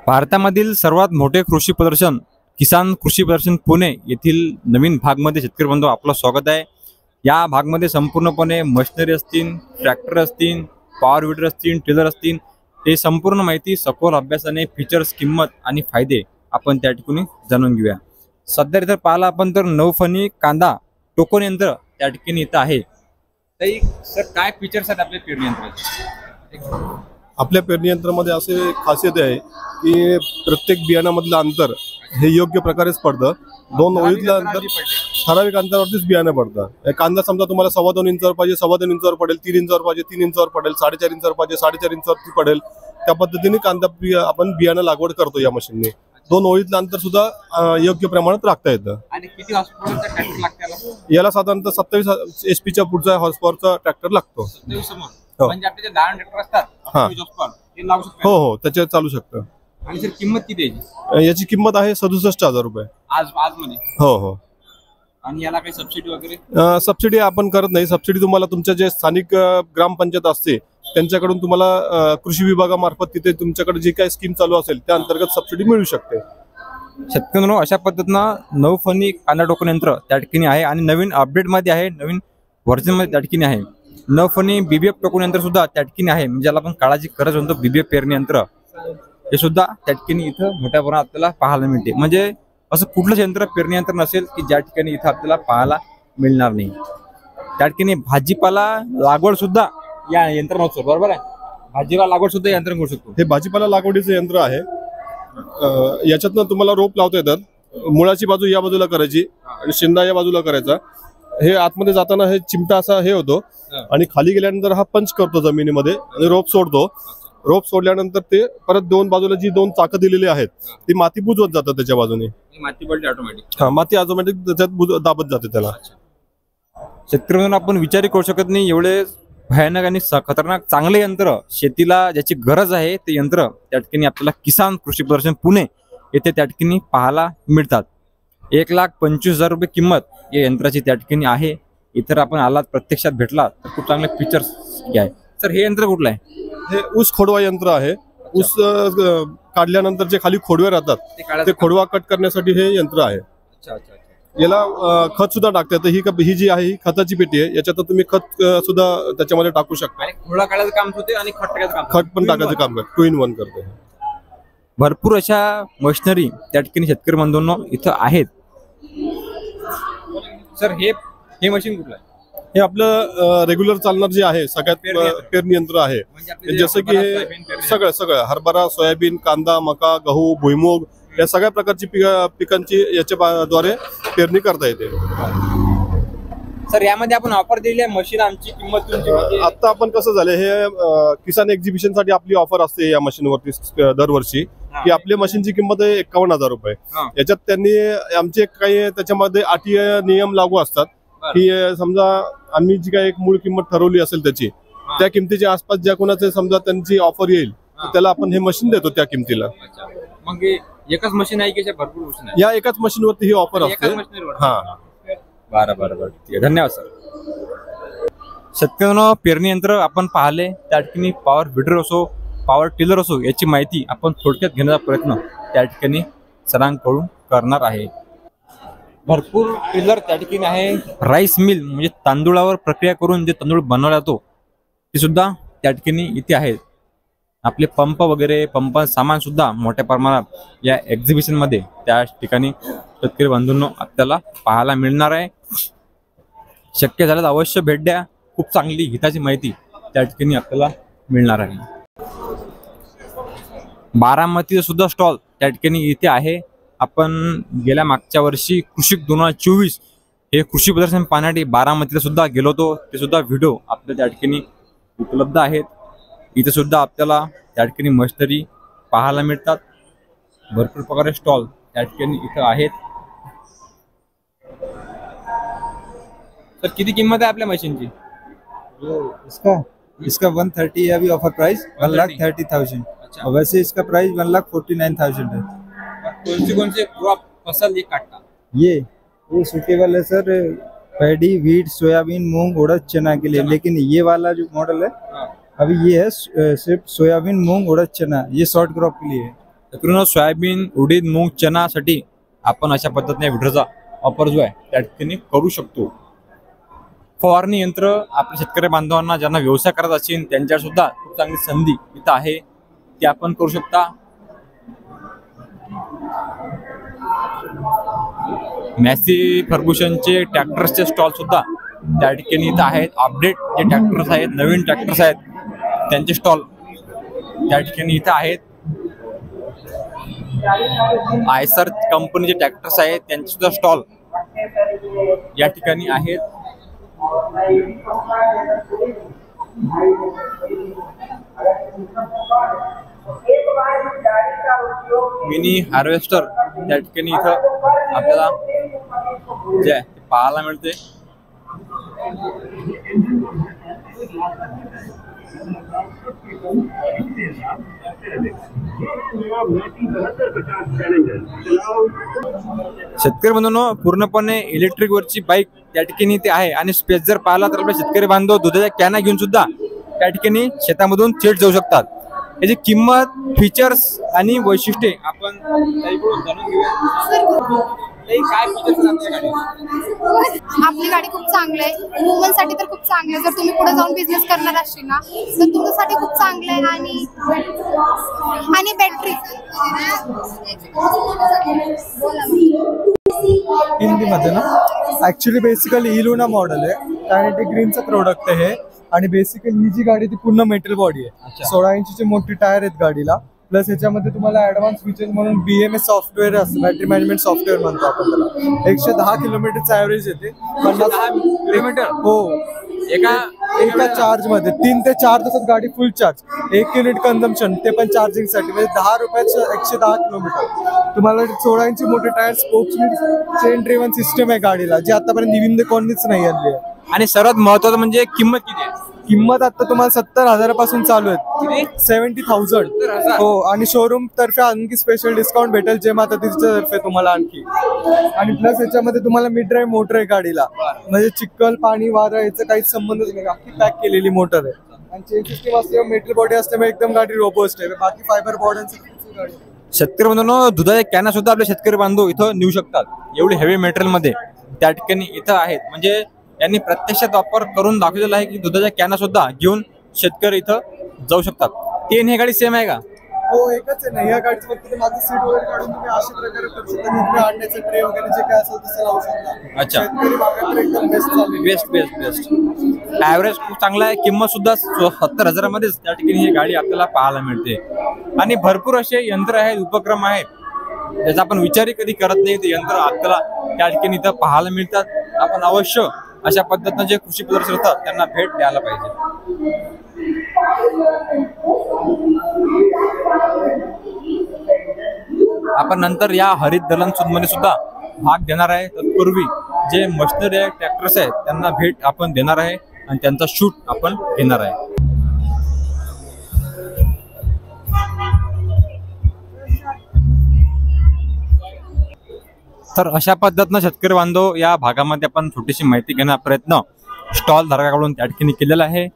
भारतामधील सर्वात मोठे कृषी प्रदर्शन किसान कृषी प्रदर्शन पुणे येथील नवीन भागमध्ये शेतकरी बंधू आपलं स्वागत आहे। या भागमध्ये संपूर्णपणे मशिनरी असतील, ट्रॅक्टर असतील, पॉवर विडर असतील, टिलर असतील, हे संपूर्ण माहिती सखोल अभ्यासाने फीचर्स, किंमत आणि फायदे आपण त्या ठिकाणी जाणून घेऊया। सध्या इथं पाहिला आपण तर नवफणी कांदा टोकन यंत्र त्या ठिकाणी इथं आहे। तरी सर काय फीचर्स आहेत आपल्या पेरणी यंत्राचे? आपल्या पेरणी यंत्रामध्ये असे खासियत आहे की प्रत्येक बियाणामधलं अंतर हे योग्य प्रकारेच पडतं। दोन ओळीतलं अंतर ठराविक अंतरावरतीच बियाणं पडतं। कांदा समजा तुम्हाला 2.25 इंचावर पाहिजे 2.25 इंचावर पडेल, 3 इंचावर पाहिजे 3 इंचावर पडेल, 4.5 इंचावर पाहिजे 4.5 इंचावरती पडेल। त्या पद्धतीने कांदा आपण बियाणं लागवड करतो या मशीनने। दोन ओळीतलं अंतर सुद्धा योग्य प्रमाणात राखता येतं। आणि किती हॉर्सपॉवरचा ट्रॅक्टर लागतो याला साधारणतः 27 HP च्या पुढचा हॉर्सपॉवरचा ट्रॅक्टर लागतो। 27 म्हणजे आपले जे लहान ट्रॅक्टर असतात ते लागू शकतात? हो, त्याच्यात चालू शकतं। आणि सर किंमत किती आहे याची किंमत आहे 67,000 रुपये आज मध्ये? हो। आणि याला काही सबसिडी वगैरे? सबसिडी आपण करत नाही। सबसिडी तुम्हाला तुमच्या जे स्थानिक ग्रामपंचायत असते त्यांच्याकडून तुम्हाला कृषी विभागामार्फत तिथे तुमच्याकडे जी काही स्कीम चालू असेल त्या अंतर्गत सबसिडी मिळू शकते। शेतकऱ्यांनो, अशा पद्धतीनं नवफणी कांदा टोकन यंत्र त्या ठिकाणी आहे आणि नवीन अपडेट मध्ये आहे, नवीन व्हर्जन मध्ये त्या ठिकाणी आहे। नवफणी BBF टोकन यंत्र सुद्धा त्या ठिकाणी आहे, म्हणजे ज्याला आपण काळाची गरज म्हणतो BBF पेरणी यंत्र, हे सुद्धा त्या ठिकाणी इथं मोठ्या प्रमाणात आपल्याला पाहायला मिळते। म्हणजे असं कुठलंच यंत्र पेरणी यंत्र नसेल की ज्या ठिकाणी इथं आपल्याला पाहायला मिळणार नाही। त्या ठिकाणी भाजीपाला लागवड सुद्धा या यंत्रामध्ये, बरोबर आहे? भाजीपाला लागवड सुद्धा यंत्र करू शकतो। हे भाजीपाला लागवडीचं यंत्र आहे। याच्यातनं तुम्हाला रोप लावता येतात। मुळाची बाजू या बाजूला करायची आणि शेंडा या बाजूला करायचा। हे आतमध्ये जाताना हे चिमटा असा हे होतो आणि खाली गेल्यानंतर हा पंच करतो जमिनीमध्ये आणि रोप सोडतो। रोप सोडल्यानंतर ते परत दोन बाजूला जी दोन चाकं दिलेली आहेत ती माती बुजवत जातात त्याच्या बाजूने। माती पडते ऑटोमॅटिक? हा, माती ऑटोमॅटिक त्याच्यात दाबत जाते त्याला। शेतकऱ्यांना आपण विचारही करू शकत नाही, एवढे भयानक आणि खतरनाक चांगले यंत्र शेतीला ज्याची गरज आहे ते यंत्र त्या ठिकाणी आपल्याला किसान कृषी प्रदर्शन पुणे येथे त्या ठिकाणी पाहायला मिळतात। 1,25,000 रुपये किंमत या यंत्राची त्या ठिकाणी आहे। इतर आपण आलात प्रत्यक्षात भेटला तर खूप चांगले फीचर्स आहे। सर हे यंत्र कुठलं आहे? हे ऊस खोडवा यंत्र आहे। ऊस काढल्यानंतर जे खाली खोडवे राहतात ते खोडवा कट करण्यासाठी हे यंत्र आहे। याला खत सुद्धा टाकता येतं। ही जी आहे ही खताची पेटी आहे, याच्यात तुम्ही खत सुद्धा त्याच्यामध्ये टाकू शकता। खोडवा काढायचं काम होते आणि खत पण टाकायचं काम करते, 2 in 1 करते। भरपूर अशा मशिनरी त्या ठिकाणी शेतकरी बंधूंनो इथं आहेत। सर हे मशीन कुठलं आहे? हे आपलं रेग्युलर चालणार जे आहे सगळ्यात पेरणी यंत्र आहे। जसं की हे सगळं हरभरा, सोयाबीन, कांदा, मका, गहू, भुईमूग या सगळ्या प्रकारची पिकांची याच्याद्वारे पेरणी करता येते। सर यामध्ये आपण ऑफर दिलेली आहे मशीन, आमची किंमत आता आपण कसं झालं, हे किसान एक्झिबिशन साठी आपली ऑफर असते या मशीनवरती दरवर्षी, की आपल्या मशीनची किंमत आहे 51,000 रुपये। याच्यात त्यांनी आमचे काही त्याच्यामध्ये अटी नियम लागू असतात की समजा आम्ही जी काही एक मूळ किंमत ठरवली असेल त्याची, त्या किमतीच्या आसपास ज्या कोणाचे समजा त्यांची ऑफर येईल तर त्याला आपण हे मशीन देतो त्या किमतीला। मग एकच मशीन आहे की भरपूर मशीन आहे? या एकाच मशीनवरती ही ऑफर असते। हा, बरं ठीक आहे, धन्यवाद सर। शेतकऱ्यांनो, पेरणी यंत्र आपण पाहिले, त्या ठिकाणी पॉवर विडर असो, पॉवर टिलर असो, याची माहिती आपण थोडक्यात घेण्याचा प्रयत्न त्या ठिकाणी सरांकडून करणार आहे। भरपूर टिलर त्या ठिकाणी आहे। राईस मिल म्हणजे तांदूळावर प्रक्रिया करून जे तांदूळ बनवला जातो ते सुद्धा त्या ठिकाणी इथे आहेत। आपले पंप वगैरे, पंप सामान सुद्धा मोठ्या प्रमाणात या एक्झिबिशन मध्ये त्या ठिकाणी शेतकरी बंधूंनो आपल्याला पाहायला मिळणार आहे। शक्य झाल्यास अवश्य भेट द्या, खूप चांगली हिताची माहिती त्या ठिकाणी आपल्याला मिळणार आहे। बारामतीचा सुद्धा स्टॉल त्या ठिकाणी इथे आहे। आपण गेल्या मागच्या वर्षी कृषी 2024 हे कृषी प्रदर्शन पाहण्यासाठी बारामतीला सुद्धा गेलो होतो, ते सुद्धा व्हिडिओ आपल्या त्या ठिकाणी उपलब्ध आहेत। इथे सुद्धा आपल्याला त्या ठिकाणी मशिनरी पाहायला मिळतात। भरपूर प्रकारे स्टॉल त्या ठिकाणी इथं आहेत। तर किती किंमत आहे आपल्या मशीनची? इसका 130 है अभी ऑफर प्राइस 1,30,000। और वैसे इसका प्राइस 1,49,000 है। कौन से क्रॉप फसल ये काटता? ये सूटेबल है सर पैडी, व्हीट, सोयाबीन, मूंग, उड़द, चना के लिए। लेकिन ये वाला जो मॉडल है अभी ये है सिर्फ सोयाबीन, मूंग, उड़द, चना, ये शॉर्ट क्रॉप के लिए है। मित्रांनो सोयाबीन, उडीद, मूग, चनासाठी आपण अशा पद्धतीने विड्रोचा वापर जो आहे त्या ठिकाणी करू शकतो. फवारणी यंत्र आपल्या शेतकरी बांधवांना ज्यांना व्यवसाय करायचा असेल त्यांच्यावर सुद्धा खूप चांगली संधी इथं आहे, ती आपण करू शकता. मॅसी फर्ग्युसनचे ट्रॅक्टर्सचे स्टॉल सुद्धा त्या ठिकाणी इथं आहेत. अपडेट जे ट्रॅक्टर्स आहेत, नवीन ट्रॅक्टर्स आहेत त्यांचे स्टॉल त्या ठिकाणी इथं आहेत. आयसर कंपनीचे ट्रॅक्टर्स आहेत त्यांचे सुद्धा स्टॉल या ठिकाणी आहेत. मिनी हार्वेस्टर त्या ठिकाणी इथं आपल्याला जे आहे ते पाहायला मिळते. शेतकरी बंधूंनो, पूर्णपणे इलेक्ट्रिक वरची बाईक त्या ठिकाणी ते आहे. आणि स्पेस जर पाहिला तर आपले शेतकरी बांधव दुधाच्या कॅना घेऊन सुद्धा त्या ठिकाणी शेतामधून थेट जाऊ शकतात. याची किंमत, फीचर्स आणि वैशिष्ट्ये आपण जाणून घेऊया. काय फीचर्स आपल्या गाडीत? आपली गाडी खूप चांगली आहे. वुमन साठी तर खूप चांगली आहे. जर तुम्ही पुढे जाऊन बिझनेस करणार असेल ना तर तुमच्यासाठी खूप चांगलं आहे. आणि बॅटरी हिंदीमध्ये ना ऍक्च्युली बेसिकली इलुना मॉडेल आहे. कायनेटिक ग्रीनचं प्रोडक्ट आहे हे. आणि बेसिकली ही जी गाडी ती पूर्ण मेटल बॉडी आहे. 16 इंचीचे मोठी टायर आहेत गाडीला. प्लस याच्यामध्ये तुम्हाला ऍडव्हान्स फीचर म्हणून BMS सॉफ्टवेअर असतं, बॅटरी मॅनेजमेंट सॉफ्टवेअर म्हणतो आपण त्याला. 110 किलोमीटरचा ऍव्हरेज येते. 50 किलोमीटर हो एका चार्ज मध्ये 3 ते 4 तासात गाडी फुल चार्ज. 1 युनिट कन्झम्पशन, ते पण चार्जिंग साठी. म्हणजे 10 रुपयाचं 110 किलोमीटर. तुम्हाला 16 इंची मोठे tyre, spokes chain driven system आहे गाडीला, जी आतापर्यंत निविंद कोणीच नाही आली आहे. आणि सर्वात महत्वाचं म्हणजे किंमत किती आहे? किंमत आता तुम्हाला 70,000 पासून चालू आहे. 70,000 हो. आणि शोरूम तर्फे आणखी स्पेशल डिस्काउंट भेटेल जे माता तर्फे तुम्हाला आणखी. आणि प्लस याच्यामध्ये तुम्हाला मिड ड्राईव्ह मोटर आहे गाडीला. म्हणजे चिखल, पाणी, वारा याचा काहीच संबंधच नाही. अख्खी पॅक केलेली मोटर आहे. आणि चेन सिस्टम असल्यामुळे मेटल बॉडी असल्यामुळे एकदम गाडी रोबस्ट आहे. बाकी फायबर बॉर्डरची गाडी. शेतकरी बांधवांनो, दुधाच्या कॅना सुद्धा आपले शेतकरी बांधव इथं नेऊ शकतात. एवढी हेवी मेटेरियल मध्ये त्या ठिकाणी इथं आहेत. म्हणजे यांनी प्रत्यक्षात वापर करून दाखवलेला आहे की दुधाच्या कॅना सुद्धा घेऊन शेतकरी इथं जाऊ शकतात. हे गाडी सेम आहे का? हो, एकच आहे ना. या गाडीचं फक्त मागचं सीट वगैरे काढून तुम्ही अशा प्रकारे करू शकता. तुम्ही अंड्याचं ट्रे वगैरे जे काय असेल तसं लावू शकता. अच्छा. शेतकरी भागात तर एकदम बेस्ट चालू. बेस्ट ॲव्हरेज खूप चांगला आहे. किंमत सुद्धा 70,000 मध्येच त्या ठिकाणी ही गाडी आपल्याला पाहायला मिळते. आणि भरपूर असे यंत्र आहेत, उपक्रम आहेत त्याचा आपण विचारही कधी करत नाही. ते यंत्र आपल्याला त्या ठिकाणी इथं पाहायला मिळतात. आपण अवश्य अशा पद्धतीनं जे कृषी प्रदर्शन होतात त्यांना भेट द्यायला पाहिजे. आपण नंतर या हरित दलन मध्ये सुद्धा भाग देणार आहे. तत्पूर्वी जे मशिनरी आहे, ट्रॅक्टर्स आहेत त्यांना भेट आपण देणार आहे आणि त्यांचा शूट आपण घेणार आहे. तर अशा पद्धतीनं शेतकरी बांधव या भागामध्ये आपण छोटीशी माहिती घेण्याचा प्रयत्न स्टॉल धारकाकडून त्या ठिकाणी केलेला आहे.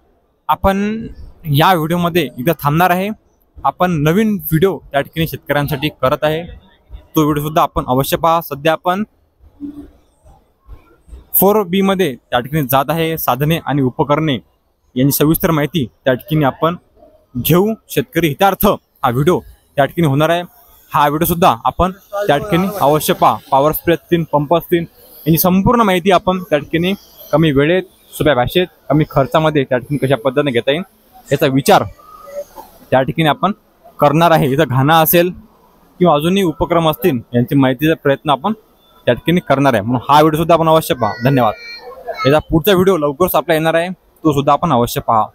आपण या व्हिडिओमध्ये इथं थांबणार आहे. आपण नवीन व्हिडिओ त्या ठिकाणी शेतकऱ्यांसाठी करत आहे. तो व्हिडिओ सुद्धा आपण अवश्य पहा. सध्या आपण 4B मध्ये त्या ठिकाणी जात आहे. साधने आणि उपकरणे यांची सविस्तर माहिती त्या ठिकाणी आपण घेऊ. शेतकरी हितार्थ हा व्हिडिओ त्या ठिकाणी होणार आहे. हा व्हिडिओ सुद्धा आपण त्या ठिकाणी अवश्य पहा. पॉवर स्प्रे असतील, पंप असतील यांची संपूर्ण माहिती आपण त्या ठिकाणी कमी वेळेत, सोप्या भाषेत, कमी खर्चामध्ये त्या ठिकाणी कशा पद्धतीने घेता येईल याचा विचार त्या ठिकाणी आपण करणार आहे. इथं घाणा असेल किंवा अजूनही उपक्रम असतील यांची माहितीचा प्रयत्न आपण त्या ठिकाणी करणार आहे. म्हणून हा व्हिडिओ सुद्धा आपण अवश्य पहा. धन्यवाद. याचा पुढचा व्हिडिओ लवकरच आपला येणार आहे, तो सुद्धा आपण अवश्य पहा.